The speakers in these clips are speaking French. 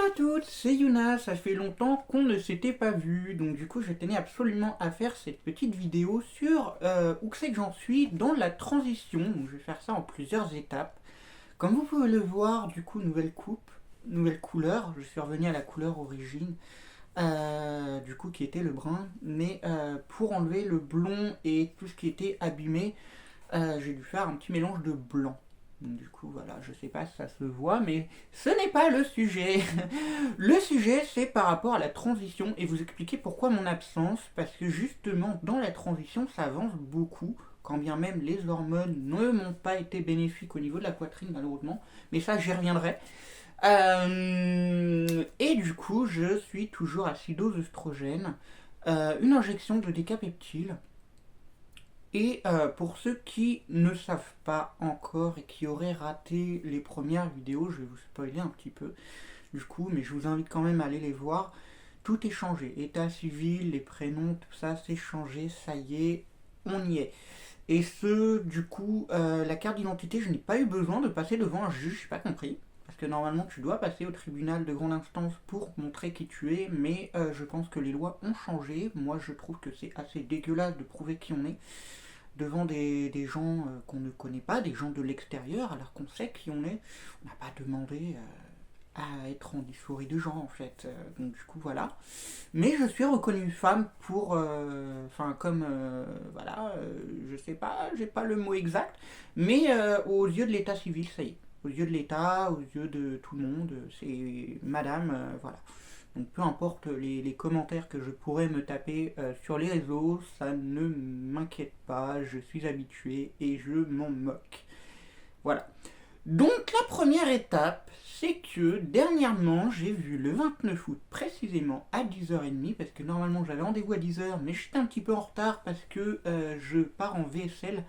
à toutes, c'est Yuna, ça fait longtemps qu'on ne s'était pas vu, donc du coup je tenais absolument à faire cette petite vidéo sur où que c'est que j'en suis dans la transition, donc je vais faire ça en plusieurs étapes. Comme vous pouvez le voir, du coup nouvelle coupe, nouvelle couleur, je suis revenu à la couleur origine, du coup qui était le brun, mais pour enlever le blond et tout ce qui était abîmé, j'ai dû faire un petit mélange de blanc. Donc, du coup, voilà, je sais pas si ça se voit, mais ce n'est pas le sujet. Le sujet, c'est par rapport à la transition et vous expliquer pourquoi mon absence, parce que justement, dans la transition, ça avance beaucoup, quand bien même les hormones ne m'ont pas été bénéfiques au niveau de la poitrine, malheureusement, mais ça, j'y reviendrai. Et du coup, je suis toujours à 6 doses d'œstrogène, une injection de décapeptile. Et pour ceux qui ne savent pas encore et qui auraient raté les premières vidéos, je vais vous spoiler un petit peu du coup, mais je vous invite quand même à aller les voir. Tout est changé. État civil, les prénoms, tout ça, c'est changé, ça y est, on y est. Et du coup, la carte d'identité, je n'ai pas eu besoin de passer devant un juge, j'ai pas compris. Parce que normalement, tu dois passer au tribunal de grande instance pour montrer qui tu es, mais je pense que les lois ont changé. Moi, je trouve que c'est assez dégueulasse de prouver qui on est devant des gens qu'on ne connaît pas, des gens de l'extérieur, alors qu'on sait qui on est. On n'a pas demandé à être en dysphorie de genre en fait. Donc du coup voilà. Mais je suis reconnue femme pour, enfin comme, voilà, je sais pas, j'ai pas le mot exact, mais aux yeux de l'état civil, ça y est. Aux yeux de l'État, aux yeux de tout le monde, c'est madame, voilà. Donc peu importe les commentaires que je pourrais me taper sur les réseaux, ça ne m'inquiète pas, je suis habitué et je m'en moque. Voilà. Donc la première étape, c'est que dernièrement, j'ai vu le 29 août précisément à 10h30, parce que normalement j'avais rendez-vous à 10h, mais j'étais un petit peu en retard parce que je pars en VSL,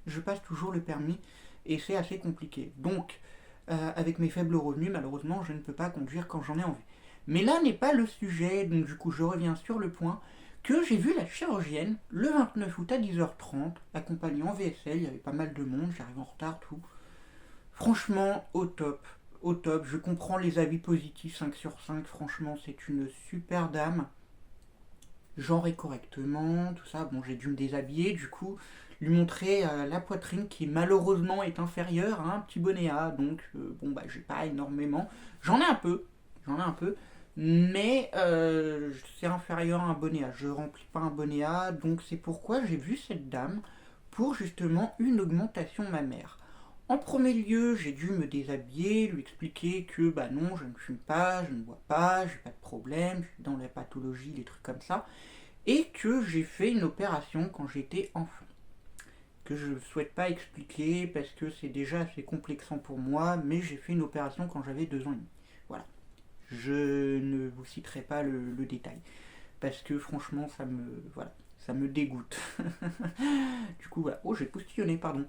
je passe toujours le permis, et c'est assez compliqué. Donc, avec mes faibles revenus, malheureusement, je ne peux pas conduire quand j'en ai envie. Mais là n'est pas le sujet, donc du coup je reviens sur le point que j'ai vu la chirurgienne le 29 août à 10h30, accompagnée en VSL, il y avait pas mal de monde, j'arrive en retard, tout. Franchement, au top. Au top. Je comprends les avis positifs 5 sur 5. Franchement, c'est une super dame. Genrée correctement, tout ça. Bon, j'ai dû me déshabiller, du coup, lui montrer la poitrine qui malheureusement est inférieure à un petit bonnet A. Donc, bon, bah, j'ai pas énormément. J'en ai un peu. J'en ai un peu. Mais c'est inférieur à un bonnet A. Je remplis pas un bonnet A. Donc, c'est pourquoi j'ai vu cette dame pour justement une augmentation mammaire. En premier lieu, j'ai dû me déshabiller, lui expliquer que bah non, je ne fume pas, je ne bois pas, j'ai pas de problème, je suis dans la pathologie, des trucs comme ça, et que j'ai fait une opération quand j'étais enfant. Que je ne souhaite pas expliquer parce que c'est déjà assez complexant pour moi, mais j'ai fait une opération quand j'avais 2 ans et demi. Voilà. Je ne vous citerai pas le détail parce que franchement, voilà, ça me dégoûte. Du coup, voilà. Oh, j'ai postillonné, pardon.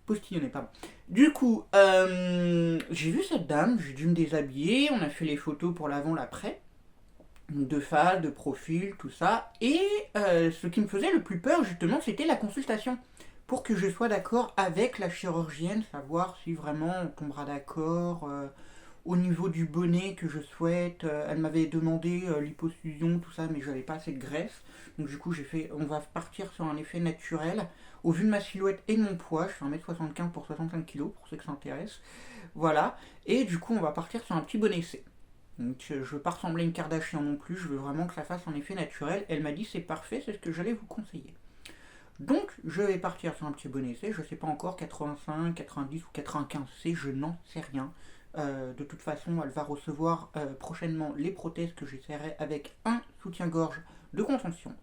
Postillonné, pardon. Du coup, j'ai vu cette dame, j'ai dû me déshabiller, on a fait les photos pour l'avant, l'après, de face, de profil, tout ça. Et ce qui me faisait le plus peur, justement, c'était la consultation. Pour que je sois d'accord avec la chirurgienne, savoir si vraiment on tombera d'accord au niveau du bonnet que je souhaite. Elle m'avait demandé l'hyposusion, tout ça, mais je n'avais pas assez de graisse. Donc du coup, j'ai fait, on va partir sur un effet naturel. Au vu de ma silhouette et de mon poids, je fais 1m75 pour 65 kg, pour ceux que ça intéresse. Voilà. Et du coup, on va partir sur un petit bonnet C. Donc je veux pas ressembler à une Kardashian non plus, je veux vraiment que ça fasse un effet naturel. Elle m'a dit c'est parfait, c'est ce que j'allais vous conseiller. Donc je vais partir sur un petit bonnet C, je sais pas encore, 85, 90 ou 95 C, je n'en sais rien. De toute façon, elle va recevoir prochainement les prothèses que j'essaierai avec un soutien-gorge de contention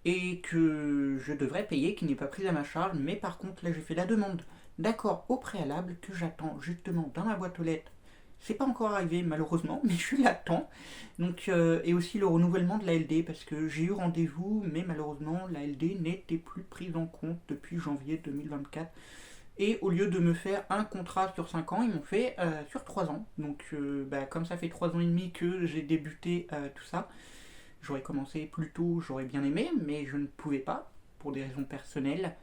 et que je devrais payer, qui n'est pas pris à ma charge, mais par contre là j'ai fait la demande d'accord au préalable que j'attends justement dans ma boîte aux lettres. C'est pas encore arrivé malheureusement, mais je l'attends. Donc et aussi le renouvellement de la LD parce que j'ai eu rendez-vous, mais malheureusement la LD n'était plus prise en compte depuis janvier 2024. Et au lieu de me faire un contrat sur 5 ans, ils m'ont fait sur 3 ans. Donc bah, comme ça fait 3 ans et demi que j'ai débuté tout ça, j'aurais commencé plus tôt, j'aurais bien aimé, mais je ne pouvais pas, pour des raisons personnelles.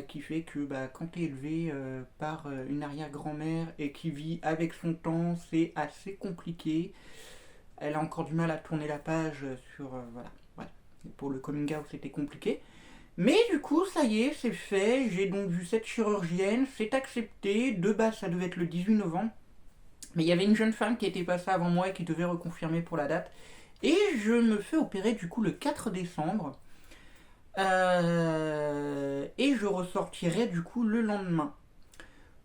qui fait que bah, quand tu es élevé par une arrière-grand-mère et qui vit avec son temps, c'est assez compliqué. Elle a encore du mal à tourner la page sur... voilà. Voilà. Pour le coming out, c'était compliqué. Mais du coup, ça y est, c'est fait. J'ai donc vu cette chirurgienne, c'est accepté. De base, ça devait être le 18 novembre. Mais il y avait une jeune femme qui était passée avant moi et qui devait reconfirmer pour la date. Et je me fais opérer du coup le 4 décembre. Et je ressortirai du coup le lendemain.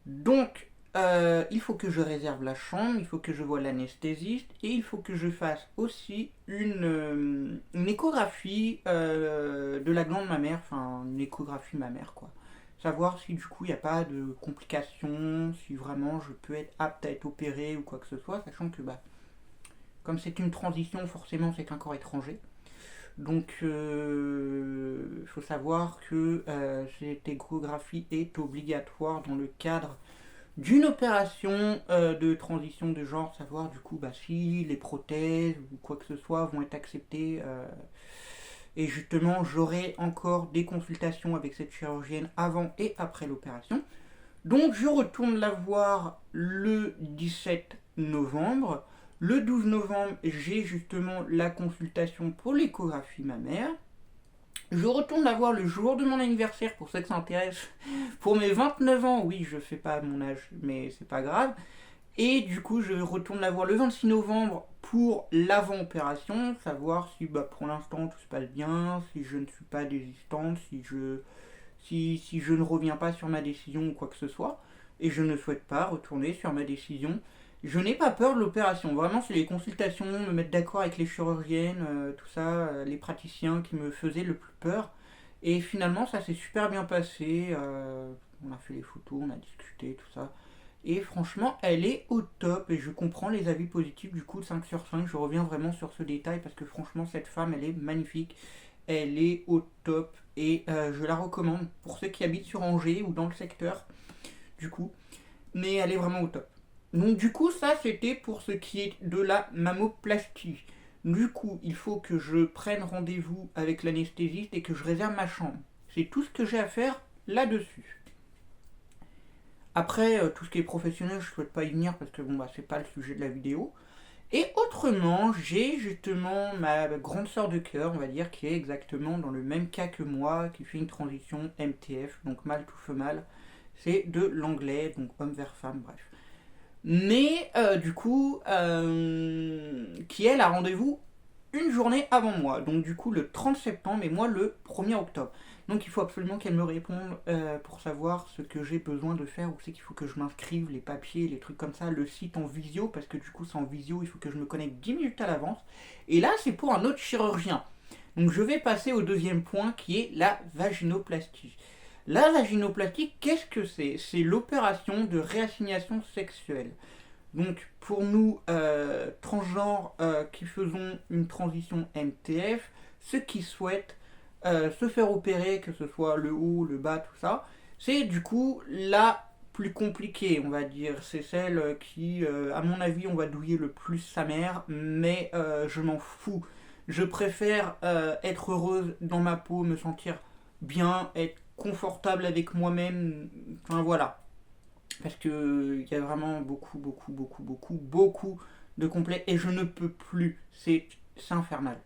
Donc, il faut que je réserve la chambre, il faut que je voie l'anesthésiste et il faut que je fasse aussi une échographie de la glande mammaire, enfin une échographie mammaire quoi. Savoir si du coup il n'y a pas de complications, si vraiment je peux être apte à être opéré ou quoi que ce soit, sachant que bah, comme c'est une transition, forcément c'est un corps étranger. Donc, il faut savoir que cette échographie est obligatoire dans le cadre d'une opération de transition de genre, savoir du coup bah, si les prothèses ou quoi que ce soit vont être acceptées. Et justement, j'aurai encore des consultations avec cette chirurgienne avant et après l'opération. Donc, je retourne la voir le 17 novembre. Le 12 novembre, j'ai justement la consultation pour l'échographie mammaire. Je retourne la voir le jour de mon anniversaire, pour ceux que ça intéresse. Pour mes 29 ans, oui, je fais pas mon âge, mais c'est pas grave. Et du coup, je retourne la voir le 26 novembre pour l'avant-opération, savoir si bah, pour l'instant tout se passe bien, si je ne suis pas désistante, si je ne reviens pas sur ma décision ou quoi que ce soit. Et je ne souhaite pas retourner sur ma décision. Je n'ai pas peur de l'opération. Vraiment, c'est les consultations, me mettre d'accord avec les chirurgiennes, tout ça, les praticiens qui me faisaient le plus peur. Et finalement, ça s'est super bien passé. On a fait les photos, on a discuté, tout ça. Et franchement, elle est au top. Et je comprends les avis positifs du coup de 5 sur 5. Je reviens vraiment sur ce détail parce que franchement, cette femme, elle est magnifique. Elle est au top. Et je la recommande pour ceux qui habitent sur Angers ou dans le secteur, du coup. Mais elle est vraiment au top. Donc du coup, ça c'était pour ce qui est de la mammoplastie. Du coup, il faut que je prenne rendez-vous avec l'anesthésiste et que je réserve ma chambre. C'est tout ce que j'ai à faire là-dessus. Après, tout ce qui est professionnel, je ne souhaite pas y venir parce que bon, bah, c'est pas le sujet de la vidéo. Et autrement, j'ai justement ma grande sœur de cœur, on va dire, qui est exactement dans le même cas que moi, qui fait une transition MTF, donc mâle tout femelle. C'est de l'anglais, donc homme vers femme, bref. Mais du coup, qui elle a rendez-vous une journée avant moi, donc du coup le 30 septembre et moi le 1er octobre. Donc il faut absolument qu'elle me réponde pour savoir ce que j'ai besoin de faire, où c'est qu'il faut que je m'inscrive, les papiers, les trucs comme ça, le site en visio, parce que du coup c'est en visio, il faut que je me connecte 10 minutes à l'avance. Et là c'est pour un autre chirurgien. Donc je vais passer au deuxième point qui est la vaginoplastie. La vaginoplastie, qu'est-ce que c'est? C'est l'opération de réassignation sexuelle. Donc pour nous, transgenres qui faisons une transition MTF, ceux qui souhaitent se faire opérer, que ce soit le haut, le bas, tout ça, c'est du coup la plus compliquée, on va dire. C'est celle qui, à mon avis, on va douiller le plus sa mère, mais je m'en fous. Je préfère être heureuse dans ma peau, me sentir bien, être confortable avec moi-même, enfin voilà. Parce que il y a vraiment beaucoup de complets et je ne peux plus. C'est infernal.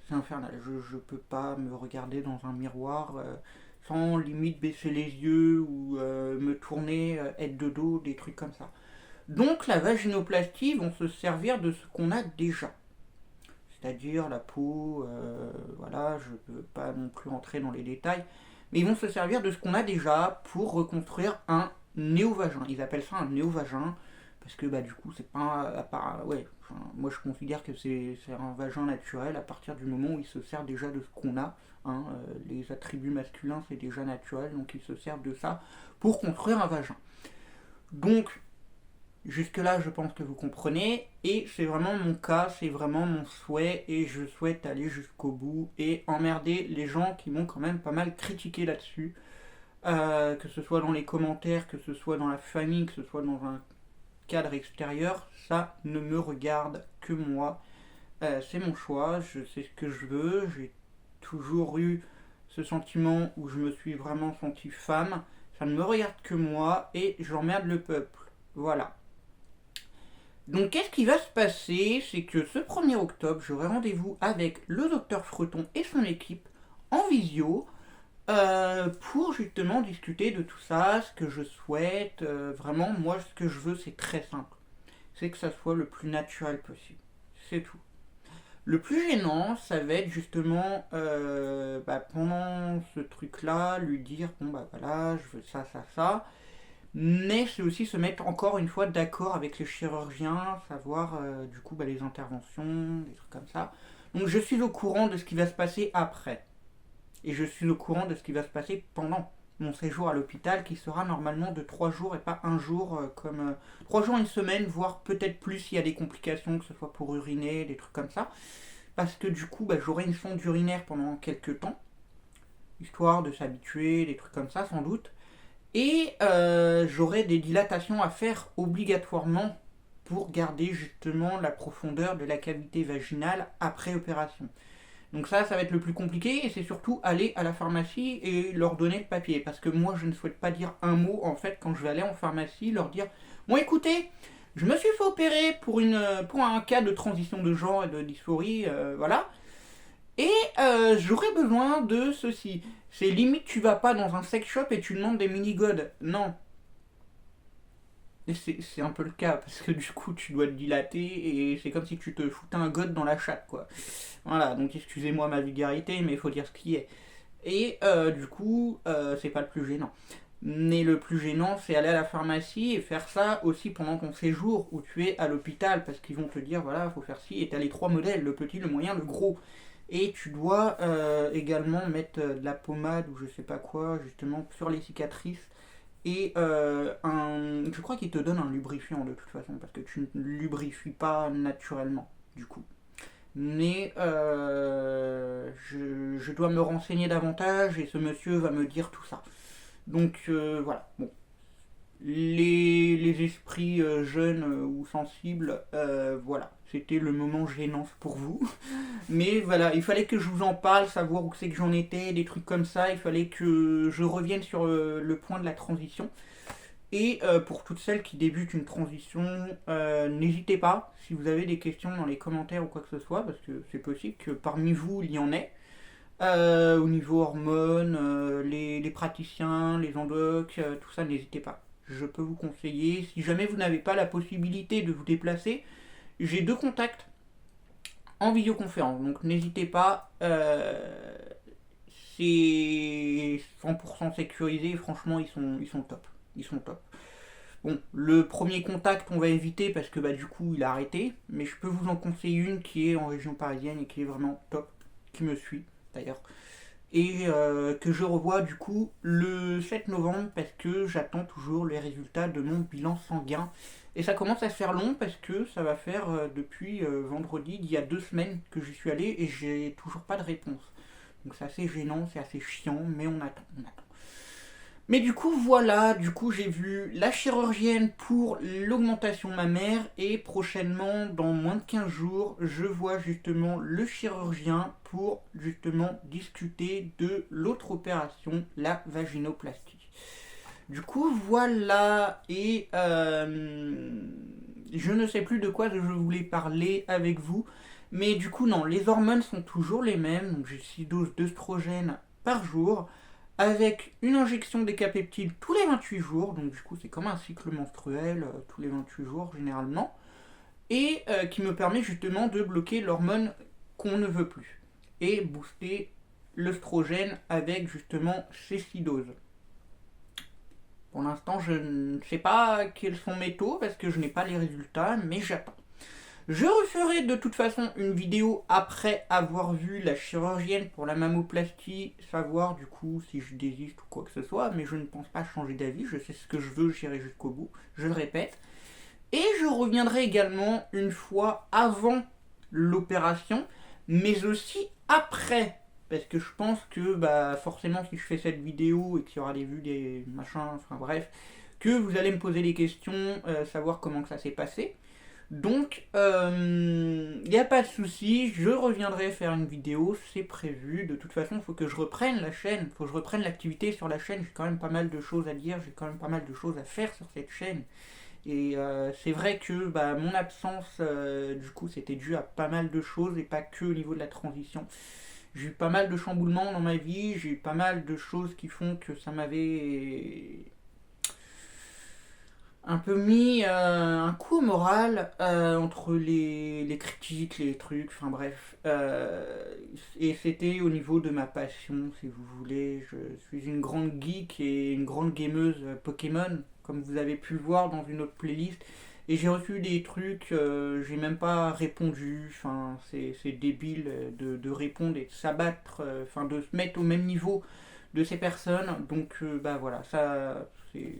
C'est infernal. Je peux pas me regarder dans un miroir sans limite baisser les yeux ou me tourner, être de dos, des trucs comme ça. Donc la vaginoplastie vont se servir de ce qu'on a déjà. C'est-à-dire la peau, voilà, je ne peux pas non plus entrer dans les détails, mais ils vont se servir de ce qu'on a déjà pour reconstruire un néovagin. Ils appellent ça un néovagin parce que bah, du coup, c'est pas. Ouais, enfin, moi je considère que c'est un vagin naturel à partir du moment où il se sert déjà de ce qu'on a. Hein, les attributs masculins, c'est déjà naturel, donc ils se servent de ça pour construire un vagin. Donc, jusque-là, je pense que vous comprenez, et c'est vraiment mon cas, c'est vraiment mon souhait, et je souhaite aller jusqu'au bout et emmerder les gens qui m'ont quand même pas mal critiqué là-dessus, que ce soit dans les commentaires, que ce soit dans la famille, que ce soit dans un cadre extérieur, ça ne me regarde que moi. C'est mon choix, je sais ce que je veux, j'ai toujours eu ce sentiment où je me suis vraiment sentie femme, ça ne me regarde que moi et j'emmerde le peuple. Voilà. Donc qu'est-ce qui va se passer? C'est que ce 1er octobre, j'aurai rendez-vous avec le docteur Freton et son équipe en visio pour justement discuter de tout ça, ce que je souhaite. Vraiment, moi, ce que je veux, c'est très simple. C'est que ça soit le plus naturel possible. C'est tout. Le plus gênant, ça va être justement pendant ce truc-là, lui dire bon bah voilà, je veux ça, ça, ça. Mais c'est aussi se mettre encore une fois d'accord avec les chirurgiens, savoir du coup les interventions, des trucs comme ça. Donc je suis au courant de ce qui va se passer après. Et je suis au courant de ce qui va se passer pendant mon séjour à l'hôpital qui sera normalement de 3 jours et pas un jour comme 3 jours, une semaine, voire peut-être plus s'il y a des complications, que ce soit pour uriner, des trucs comme ça. Parce que du coup j'aurai une sonde urinaire pendant quelques temps, histoire de s'habituer, des trucs comme ça sans doute. Et j'aurai des dilatations à faire obligatoirement pour garder justement la profondeur de la cavité vaginale après opération. Donc ça va être le plus compliqué et c'est surtout aller à la pharmacie et leur donner le papier. Parce que moi, je ne souhaite pas dire un mot en fait quand je vais aller en pharmacie, leur dire bon écoutez, je me suis fait opérer pour un cas de transition de genre et de dysphorie, voilà. Et j'aurais besoin de ceci. C'est limite, tu vas pas dans un sex shop et tu demandes des mini-godes. Non. Et c'est un peu le cas, parce que du coup, tu dois te dilater et c'est comme si tu te foutais un god dans la chatte, quoi. Voilà, donc excusez-moi ma vulgarité, mais il faut dire ce qui est. Et du coup, c'est pas le plus gênant. Mais le plus gênant, c'est aller à la pharmacie et faire ça aussi pendant ton séjour où tu es à l'hôpital, parce qu'ils vont te dire, voilà, faut faire ci, et t'as les 3 modèles, le petit, le moyen, le gros. Et tu dois également mettre de la pommade ou je sais pas quoi, justement, sur les cicatrices. Et je crois qu'il te donne un lubrifiant de toute façon, parce que tu ne lubrifies pas naturellement, du coup. Mais je dois me renseigner davantage et ce monsieur va me dire tout ça. Donc voilà, bon. Les esprits jeunes ou sensibles, voilà, c'était le moment gênant pour vous. Mais voilà, il fallait que je vous en parle, savoir où c'est que j'en étais, des trucs comme ça. Il fallait que je revienne sur le point de la transition. Et pour toutes celles qui débutent une transition, n'hésitez pas, si vous avez des questions dans les commentaires ou quoi que ce soit, parce que c'est possible que parmi vous, il y en ait. Au niveau hormones, les praticiens, les endocs, tout ça, n'hésitez pas. Je peux vous conseiller. Si jamais vous n'avez pas la possibilité de vous déplacer, j'ai 2 contacts en vidéoconférence. Donc n'hésitez pas. C'est 100% sécurisé. Franchement, ils sont top. Ils sont top. Bon, le premier contact, on va éviter parce que du coup, il a arrêté. Mais je peux vous en conseiller une qui est en région parisienne et qui est vraiment top. Qui me suit d'ailleurs. Et que je revois du coup le 7 novembre parce que j'attends toujours les résultats de mon bilan sanguin. Et ça commence à se faire long parce que ça va faire depuis vendredi, il y a 2 semaines que j'y suis allé et j'ai toujours pas de réponse. Donc c'est assez gênant, c'est assez chiant, mais on attend, on attend. Mais du coup voilà, du coup j'ai vu la chirurgienne pour l'augmentation mammaire et prochainement, dans moins de 15 jours, je vois justement le chirurgien pour justement discuter de l'autre opération, la vaginoplastie. Du coup voilà, et je ne sais plus de quoi je voulais parler avec vous, mais du coup non, les hormones sont toujours les mêmes, donc j'ai 6 doses d'œstrogène par jour avec une injection décapeptile tous les 28 jours, donc du coup c'est comme un cycle menstruel tous les 28 jours généralement, et qui me permet justement de bloquer l'hormone qu'on ne veut plus, et booster l'œstrogène avec justement ces 6 doses. Pour l'instant je ne sais pas quels sont mes taux parce que je n'ai pas les résultats, mais j'attends. Je referai de toute façon une vidéo après avoir vu la chirurgienne pour la mammoplastie, savoir du coup si je désiste ou quoi que ce soit, mais je ne pense pas changer d'avis, je sais ce que je veux, j'irai jusqu'au bout, je le répète. Et je reviendrai également une fois avant l'opération, mais aussi après. Parce que je pense que forcément si je fais cette vidéo et qu'il y aura des vues, des machins, enfin bref, que vous allez me poser des questions, savoir comment que ça s'est passé. Donc, il n'y a pas de souci, je reviendrai faire une vidéo, c'est prévu. De toute façon, il faut que je reprenne la chaîne, il faut que je reprenne l'activité sur la chaîne. J'ai quand même pas mal de choses à dire, j'ai quand même pas mal de choses à faire sur cette chaîne. Et c'est vrai que bah, mon absence, du coup, c'était dû à pas mal de choses et pas que au niveau de la transition. J'ai eu pas mal de chamboulements dans ma vie, j'ai eu pas mal de choses qui font que ça m'avait un peu mis un coup au moral entre les critiques, les trucs, enfin bref. Et c'était au niveau de ma passion, si vous voulez. Je suis une grande geek et une grande gameuse Pokémon, comme vous avez pu le voir dans une autre playlist. Et j'ai reçu des trucs, j'ai même pas répondu, enfin c'est débile de répondre et de s'abattre, enfin de se mettre au même niveau de ces personnes. Donc bah voilà, ça c'est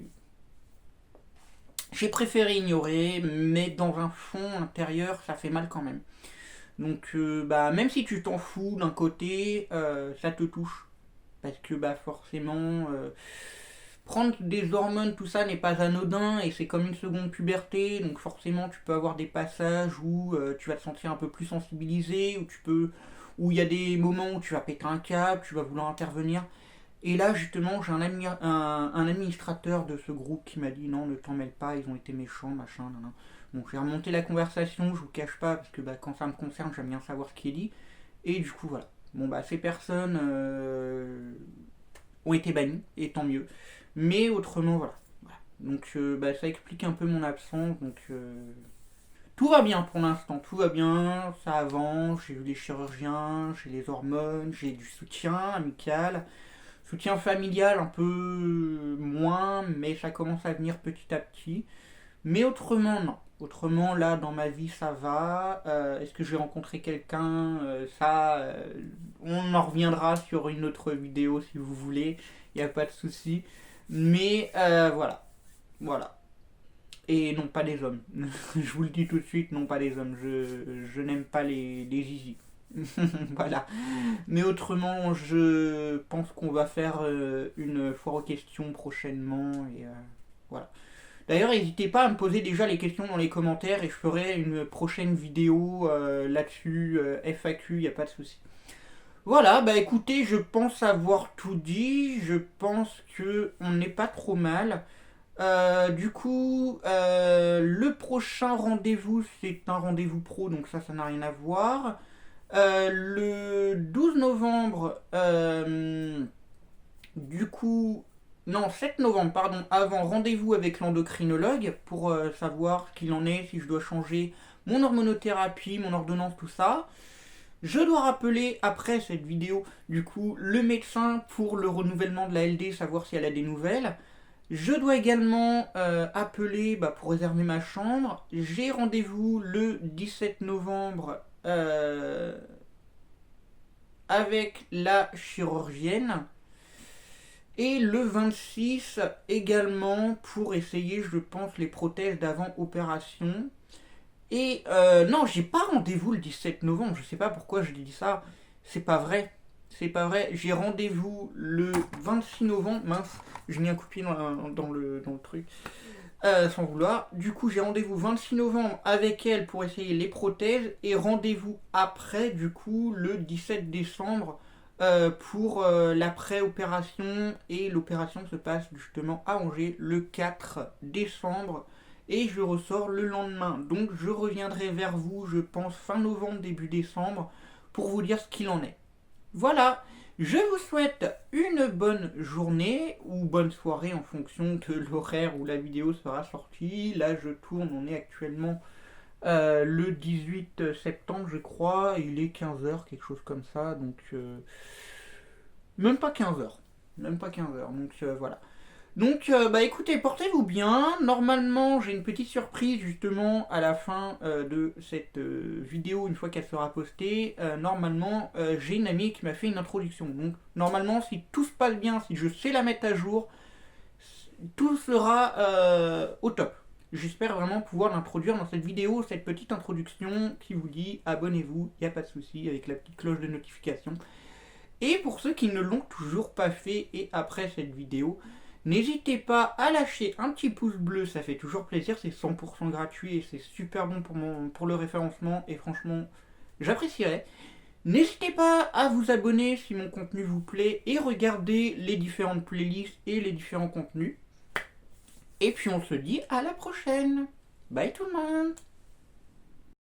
j'ai préféré ignorer, mais dans un fond intérieur, ça fait mal quand même. Donc, bah, même si tu t'en fous d'un côté, ça te touche. Parce que, bah, forcément, prendre des hormones, tout ça n'est pas anodin et c'est comme une seconde puberté. Donc, forcément, tu peux avoir des passages où tu vas te sentir un peu plus sensibilisé, où il y a des moments où tu vas péter un câble, tu vas vouloir intervenir. Et là, justement, j'ai un administrateur de ce groupe qui m'a dit non, ne t'en mêle pas, ils ont été méchants, machin, nan, nan. Bon, j'ai remonté la conversation, je vous cache pas, parce que bah, quand ça me concerne, j'aime bien savoir ce qui est dit. Et du coup, voilà. Bon, bah, ces personnes ont été bannies, et tant mieux. Mais autrement, voilà. Voilà. Donc, bah, ça explique un peu mon absence. Donc, tout va bien pour l'instant, tout va bien, ça avance. J'ai eu les chirurgiens, j'ai les hormones, j'ai du soutien amical. Soutien familial un peu moins, mais ça commence à venir petit à petit. Mais autrement, non. Autrement, là, dans ma vie, ça va. Est-ce que j'ai rencontré quelqu'un Ça, on en reviendra sur une autre vidéo si vous voulez. Il n'y a pas de souci. Mais voilà. Voilà. Et non, pas les hommes. Je vous le dis tout de suite, non, pas les hommes. Je n'aime pas les zizi. Voilà. Mais autrement, je pense qu'on va faire une foire aux questions prochainement. Et voilà. D'ailleurs, n'hésitez pas à me poser déjà les questions dans les commentaires et je ferai une prochaine vidéo là-dessus, FAQ, il n'y a pas de souci. Voilà, bah écoutez, je pense avoir tout dit. Je pense que on n'est pas trop mal. Du coup, le prochain rendez-vous, c'est un rendez-vous pro, donc ça n'a rien à voir. Le 12 novembre, du coup, non, 7 novembre, pardon, avant rendez-vous avec l'endocrinologue pour savoir ce qu'il en est, si je dois changer mon hormonothérapie, mon ordonnance, tout ça. Je dois rappeler après cette vidéo, du coup, le médecin pour le renouvellement de la LD, savoir si elle a des nouvelles. Je dois également appeler bah, pour réserver ma chambre. J'ai rendez-vous le 17 novembre avec la chirurgienne. Et le 26 également pour essayer, je pense, les prothèses d'avant-opération. Et non, j'ai pas rendez-vous le 17 novembre. Je sais pas pourquoi je dis ça. C'est pas vrai. C'est pas vrai. J'ai rendez-vous le 26 novembre. Mince, je mis un coup de pied dans le truc. Sans vouloir. Du coup, j'ai rendez-vous 26 novembre avec elle pour essayer les prothèses. Et rendez-vous après, du coup, le 17 décembre pour l'après-opération. Et l'opération se passe justement à Angers le 4 décembre. Et je ressors le lendemain. Donc je reviendrai vers vous, je pense, fin novembre, début décembre, pour vous dire ce qu'il en est. Voilà, je vous souhaite une bonne journée ou bonne soirée en fonction de l'horaire où la vidéo sera sortie. Là je tourne, on est actuellement le 18 septembre je crois, il est 15h, quelque chose comme ça, donc même pas 15h. Même pas 15h, donc voilà. Donc, bah écoutez, portez-vous bien. Normalement, j'ai une petite surprise justement à la fin de cette vidéo, une fois qu'elle sera postée. Normalement, j'ai une amie qui m'a fait une introduction. Donc, normalement, si tout se passe bien, si je sais la mettre à jour, tout sera au top. J'espère vraiment pouvoir l'introduire dans cette vidéo, cette petite introduction qui vous dit abonnez-vous, il n'y a pas de souci, avec la petite cloche de notification. Et pour ceux qui ne l'ont toujours pas fait et après cette vidéo, N'hésitez pas à lâcher un petit pouce bleu, ça fait toujours plaisir, c'est 100% gratuit et c'est super bon pour le référencement et franchement, j'apprécierais. N'hésitez pas à vous abonner si mon contenu vous plaît et regarder les différentes playlists et les différents contenus. Et puis on se dit à la prochaine. Bye tout le monde.